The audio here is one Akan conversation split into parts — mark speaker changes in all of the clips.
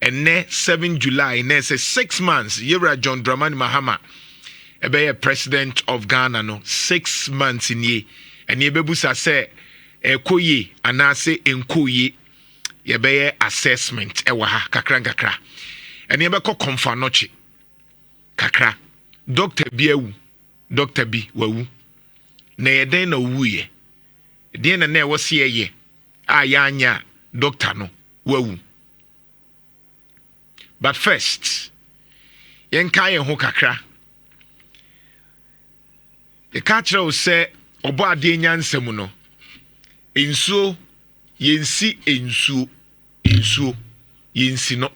Speaker 1: and ne 7 July ne say 6 months Yera John Dramani Mahama ebe president of Ghana no 6 months in ye and ye bebusa say ekoye anase enkoye ye be assessment ewa ha kakra and ye be ko konfa nochi kakra doctor bi ewu doctor bi wawu na ye den na wuye den na na wo se ye a ya anya doctor no wawu. But first yen kai ho kakra e ka kire o se obo ade nyansam no ensuo yensi ensuo yensi no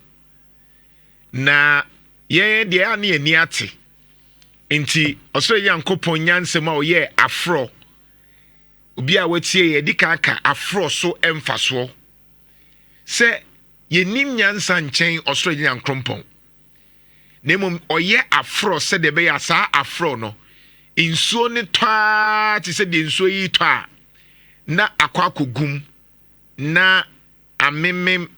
Speaker 1: na ye de ani ani ate enti osoro yankopon nyansam a oye afro obi a watie ye dika aka afro so emfaso se yenim nyansa nchen osoro yankompon nemom oye afro se de be ya sa afro no ensuo ne twa ti se de ensuo yi twa na akwakogum na amemem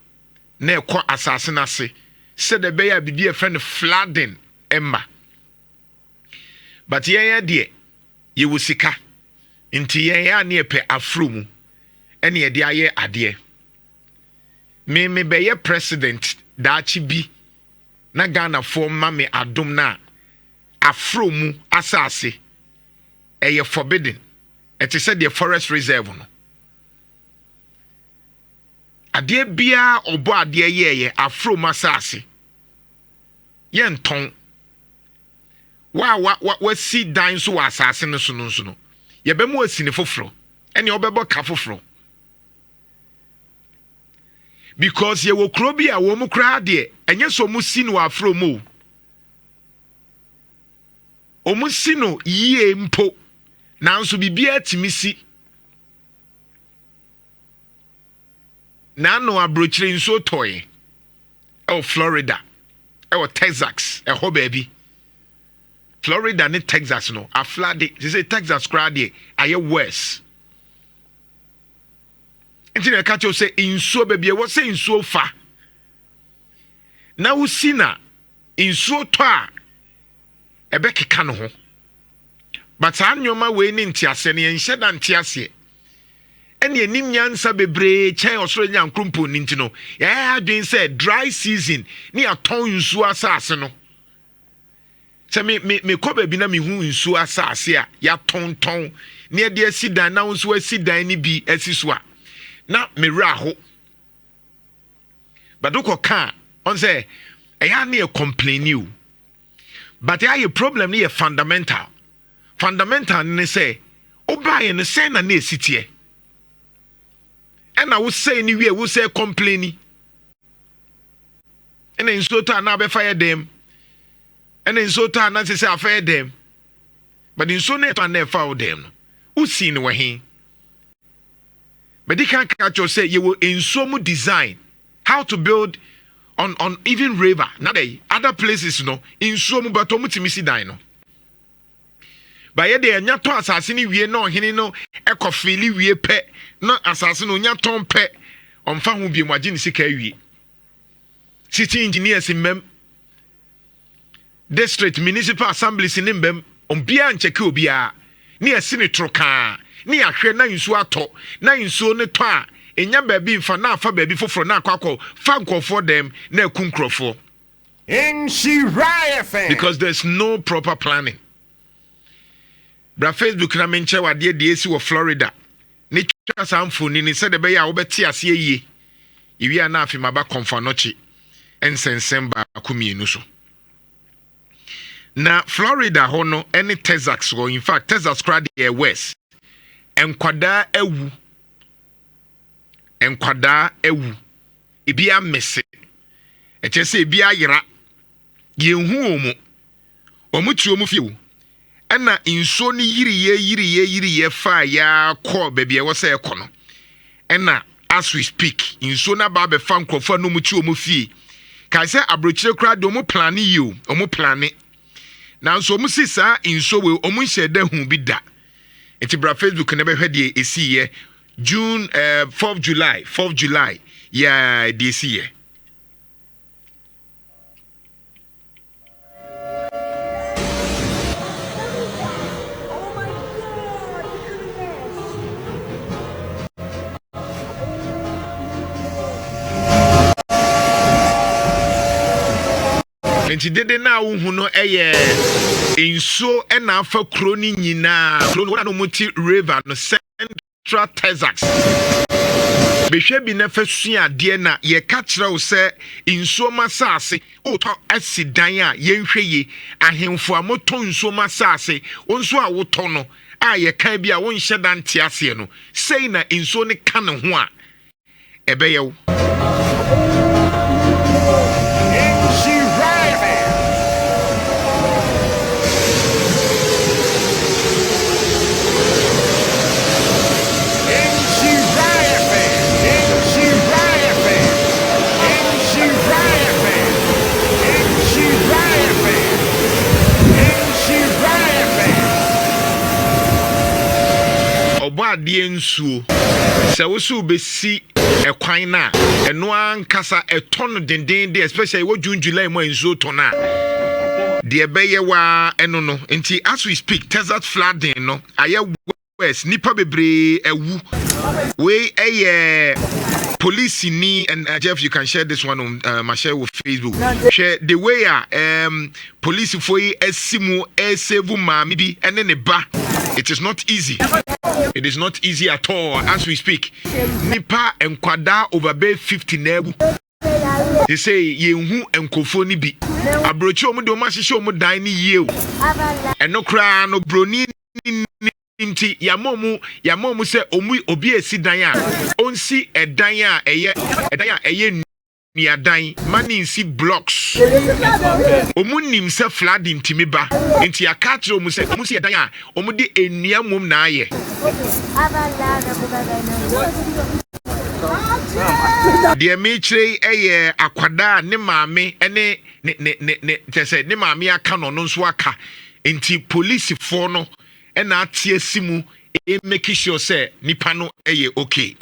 Speaker 1: na ekọ asase na se se de be ya bibi e friend flooding emma but ye de ye wosika nti ye ya na epe afro mu ene ye de aye ade me be ye president daachi bi na Ghana for mame adom na afro mu asase eye forbidden. It is said the forest reserve no ade bia obo ade ye afro masase yen ton wa si dan so asase no so no ye be mu asini foforo ene obebo ka foforo because ye wo kro bia wo mu kra de enye so mu si no afro mu o mu si no yie mpo nanso bibia timisi na no abrochire nso toy Florida Texas ho baby Florida ne Texas no a flood they say Texas crowd there aye worse enti na catch you say nso baby e what say nso fa na wo sina nso to a ebe keka no ho. But anyoma we ni ntiase ne yenhye da ntiase ene enim nyansa bebre chen osoro nyankrompo ni ntino ya adwen say dry season ni aton nsu asase no se me ko ba bi na me hu nsu asase a ya ton ne de asidan na nsu asidan ni bi asiso a na me ra ho but ka on say ya na e complain you but ya problem ni e fundamental ne say obaye ne say na esitie and I will say ni we will say complaining and in so ta na be fire them and in so ta na say afire them but in so net and never found them who seen we hin but they can catch you say you will in so mu design how to build on even river na dey other places no in so mu but omutimi si dan no. Ba ye de anya to asase ni wie no hene no ekofili wie pe no asase no nya ton pe omfa ho bi muaje ni sika wie city engineers mbem district municipal assemblies ni mbem ombia ncheke obia ni asini troka ni ahwe na nsu ato na nsu ne to a enya ba bi mfa na afa ba bi foforo na akwakọ fa nkofo dem na akunkrofo Nhyira because there's no proper planning. Bra Facebook na menche wade de esi wo Florida ni twa samfoni ni se de be ya wo beti ase yie iwi ana afi maba konfa nochi ensensem ba kumienu so na Florida ho no any Texas go in fact Texas crowd the west enkwada ewu ibi amese eche se ibi ayira yehu omutu omufie ena inso ni yiriye fa ya call baby e wo say ekono ena as we speak inso na ba be fa nkrofo no mu chi omufie kai say abrochire kra de omu plan yi omu plan na nso omu sisa inso we omu nhede hu bi da enti bra Facebook na be hwede esi ye June 4th July yeah de esi ye Enti dede na wo hu no insuo na afa kuro ni nyina kuro no na muti river no Central Texas behwe bi na fa sua de na ye ka kire wo se insuo masase o to asidan a yenhwe ye ahemfo a moto insuo masase wonso a wo to no a ye kan bi a won hye dan te ase no sei na insuo ne ka ne ho a ebe ye wo Obadie nsuo se wo so besi ekwan na eno ankasa eton denden de especially wo June July mo nsuo ton na de ebeye wa eno no nti as we speak Texas flooding no aye west nipa bebre ewu we police ni and Jeff you can share this one on my share with Facebook share the way police for esimu save mama bi ene ne ba. It is not easy. It is not easy at all as we speak. Nipa enkwada over bay 50 nebu. They say yehu enkofo ni bi. Abrochi omo de omo hihye omo dan ni yie o. Eno kra no broni nti yamomu se omu obi esi dan a onsi edan a eye niadan mani nsi blocks omu nim se flooding timi ba nti akatre omu se omu si edan a omu de enua mom na aye de mechire akwada ne maame ene ne tese ne maame aka no nso aka nti police for no na atie simu make sure say nipa no okay.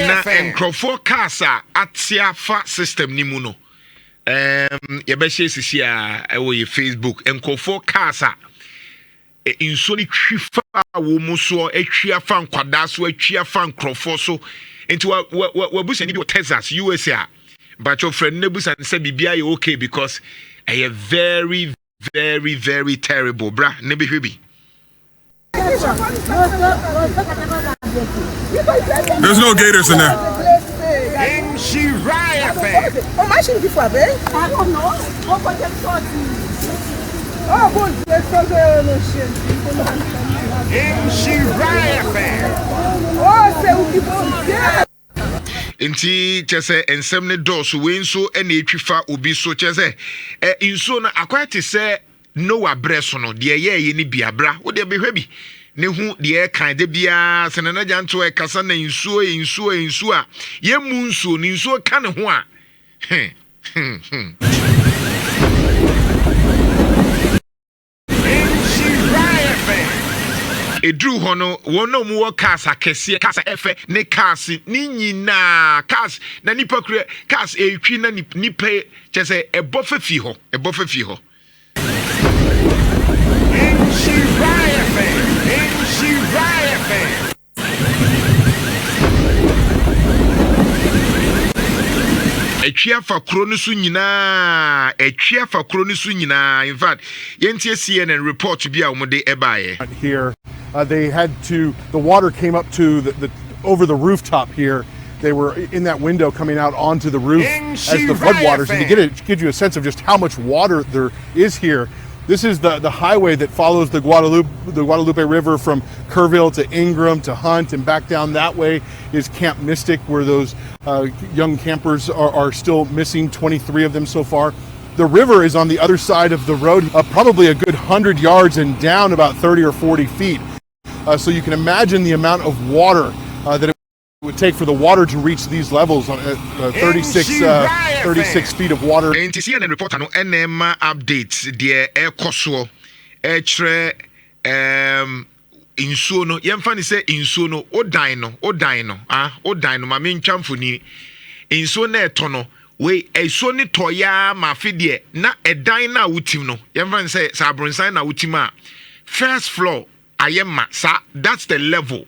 Speaker 1: Na enkrofo kasa atiafa system ni mu no ye be share sisi a ewo ye Facebook enkrofo kasa inso ni twifa wo mu so atwiafa nkwada so atwiafa nkrofo so enti wa busa ni bi Texas USA but your friend nebus and say bibia you okay because I am very very very terrible bra nebi hwebi.
Speaker 2: There's no gators in there.
Speaker 3: Nhyira. Oh, my shit before, babe. I don't know. Oh, but them oh, good. Let's go no shit.
Speaker 2: Nhyira.
Speaker 3: Oh, say we keep on. Yeah.
Speaker 1: Nti chese ensem ne dosu we nso na etwifa obi so chese inso na akwate se no abreso no de ye ni biabra wo de behwe bi ne hu de kan de bia se na Jantuah kasa na insuo a ye mu nsuo ni nsuo ka ne ho a edru hono wono mu wo cars akese cars efe ne cars ni nyina cars na nipa kure cars etwi na nipa chese ebofa fi ho Etwiafa kro no so nyina in fact yentie CNN report bi a omode ebaye
Speaker 2: here they had to the water came up to the over the rooftop here. They were in that window coming out onto the roof as the floodwaters, and to give you a sense of just how much water there is here. This is the highway that follows the Guadalupe River from Kerrville to Ingram to Hunt, and back down that way is Camp Mystic, where those young campers are still missing, 23 of them so far. The river is on the other side of the road, probably a good 100 yards and down about 30 or 40 feet. So you can imagine the amount of water that it would take for the water to reach these levels on 36 feet of water.
Speaker 1: And to see an reporter no NM updates the air coso tre insuo no yemfa ni say insuo no odan no ma mentwa mfoni insuo na eto no we insuo ni toya ma fidie na edan na wutim no yemfa ni say sabronsan na wutim a first floor ayema sa that's the level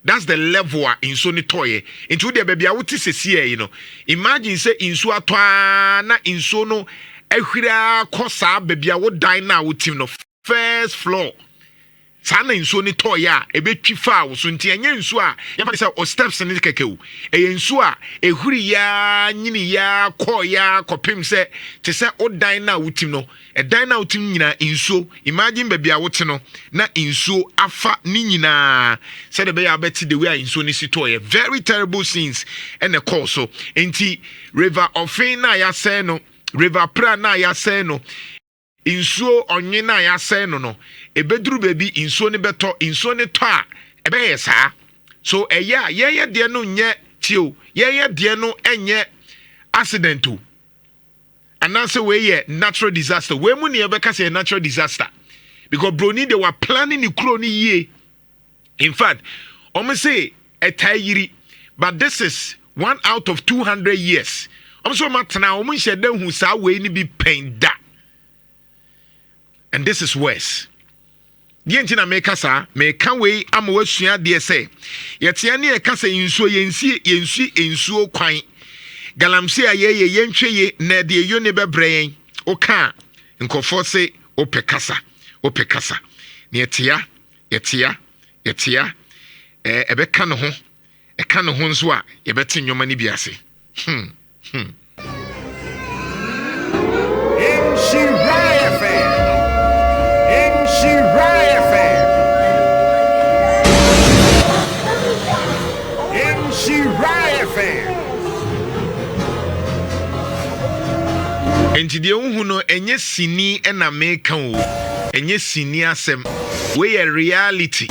Speaker 1: That's the level in Sony toy. Into the baby, I would say, you know. Imagine say in Suatwana in Sono, Ehira Kosa, baby, I would die now with him no first floor. Sana in Sony toya, a bit too far, Sunti and Yensua, Yamasa or steps in the cake. A Yensua, a Huria, Ninia, Koya, Copim say, to say, oh, die now with him no. A dine out in so imagine baby I would know na in so afa nina said the baby betty the way in so nisitoye very terrible scenes and the call so enti river of na ya say no river pra na ya say no in so onye na ya say no e bedru baby in so ne beto in so ne to a e be yesa so ye de no nye tio ye de no enye accidental. And that's the way natural disaster. When we never say a natural disaster. Because Brony, they were planning the crony ye. In fact, almost say a tayiri. But this is 1 out of 200 years. I'm so much now, almost said them who saw way be pain that. And this is worse. The engineer make us may can way am washia dear say. Yet Yanni a cassa in so yensi so quine. Galamsia ye yentwe ye na de yone bebrain oka nkofo se opekasa ne yetia ebeka no ho eka no ho nso a yebeti nwoma ni biase Enti de hu no enye sini na meka o enye sini asem we a reality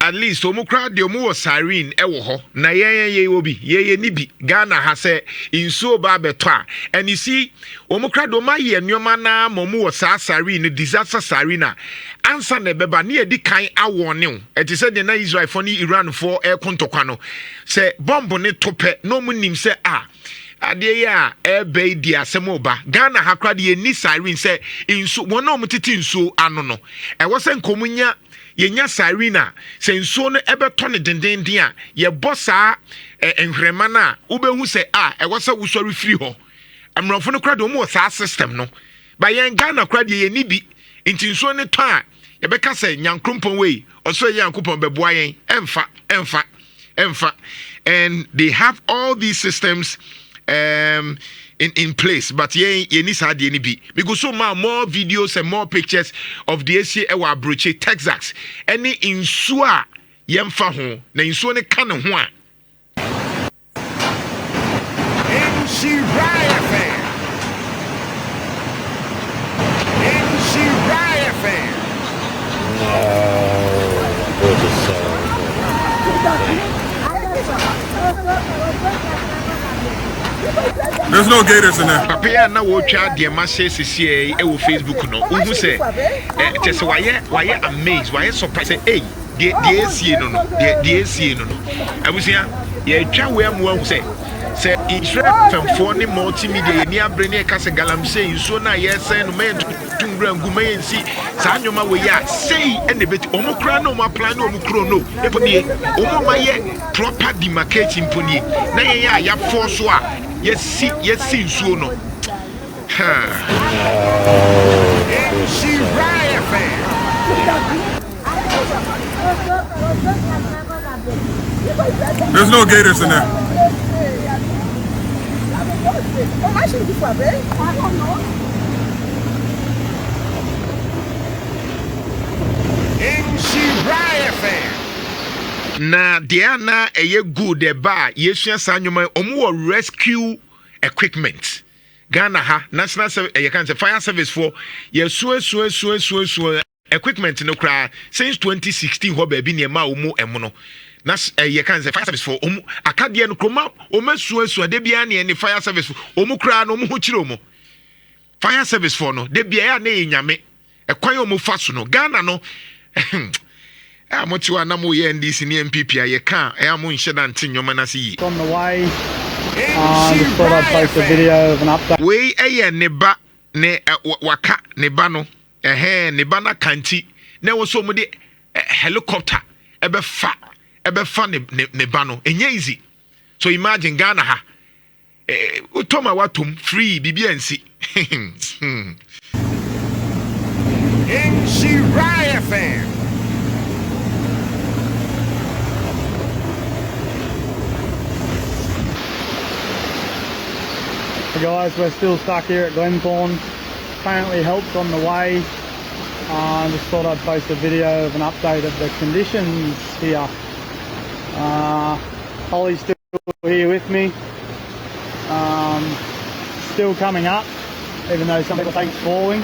Speaker 1: at least omu crowd de omu was siren ewo ho na ye obi ye ni bi Ghana ha se insuo ba beto a and you see omu crowd oma ye nneoma na momu was siren disaster siren a answer na beba na ye di kan awone o eti se de na Israel for ni Iran for e kontokwa no se bomb ne tope no mu nim se ade ya ebe di asem oba Ghana ha crowd ye ni siren se insuo wona omutiti insuo ano no e wo se nkomunya yenya Sarina se nsuo no ebeto ne dendenden a ye bossa enhrema na ubehu se e wasa wusori free ho amrofo no kra do mo sa system no ba yen Ghana kra de ye ni bi nti nsuo ne to a ye beka se nyankrompon we oso yankopon beboa yen emfa and they have all these systems in place, but ye ni sa de ni bi because so more videos and more pictures of the AC ewa broche Texas any insua yemfa ho na insuo ne ka ne ho a
Speaker 2: There's no gators in there.
Speaker 1: Papa na wo twa de ma share sisi e wo Facebook no uhu se tese why amazed why surprised say hey the AC no abusia ye twa we am wan say Israel from ni multimedia ni abrene ka se galamse nso na ye say no me tungra nguma yensi sa nyoma we ya say e ne beti omo kra na omo plan na omo kro no eponi omo ma ye proper demarcating poni na ye ya force a yes nsuo no
Speaker 2: There's no gators in there.
Speaker 1: Na Diana eye good e ba yesua sanyoma omo rescue equipment Ghana ha national fire service for yesu equipment no kra since 2016 ho ba bi ne ma omo emo no na ye kan fire service for omo akade no kroma omo suasu de bia ne fire service omo kra no omo ho kire omo fire service for no de bia ya na enyame kwan o mo fa so no Ghana no mo ti wa na mo ye NDC ne MPP a ye ka mo nhye da nte nyoma na se yi
Speaker 4: on the way. Just thought I'd post a video of an update.
Speaker 1: We ne ba ne waka ne ba no ne ba na kanti na wo so mo de helicopter ebe fa ne ba no enye easy. So imagine Ghana ha utoma watum free bibiansi Nhyira FM.
Speaker 4: Hey guys, we're still stuck here at Glenthorne. Apparently help's on the way. Just thought I'd post a video of an update of the conditions here. Holly's still here with me. Still coming up, even though some people think it's falling.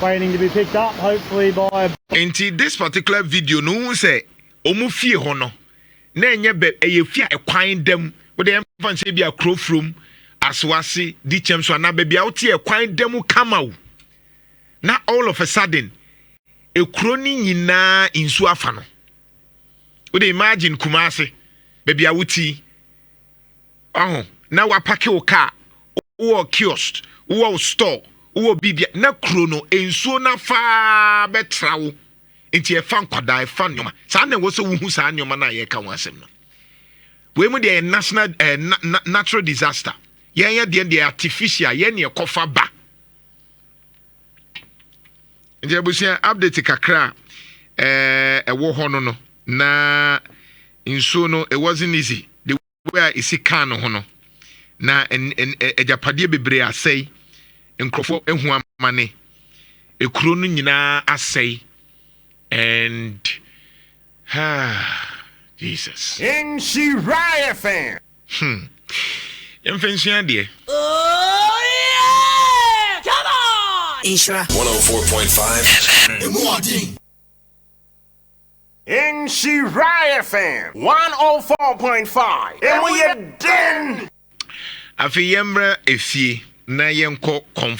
Speaker 4: Waiting to be picked up, hopefully by...
Speaker 1: Into this particular video, no say, omu fie hono. Na enye be fie ekwan dem. With the infant say be a crow from aswasi di chemso na baby out here ekwan dem kama. Na all of a sudden, e kroni nyina insu afa no. Would imagine Kumasi, baby awuti. Na wapake wo car, wo kiosk, wo store, wo bibia na krono ensuo na fa betrawo. Enti e fa nkwada e fa nyoma. Sa na wo so wuhu sa nyoma na ye ka wo asem no. We mu de national natural disaster. Ye de artificial ye ne kofa ba. Nje busia update kakra wo hono no na insuo no it wasn't easy. The way isi kan no hono na ejapade bebre asai nkrofo ehu amane ekuro no nyina asai and Jesus Nhyira FM Yemfensia de
Speaker 5: Oh yeah! Come on! Nhyira
Speaker 6: 104.5 FM.
Speaker 1: Nhyira FM 104.5 and we are done. Afi yemra efie na yenko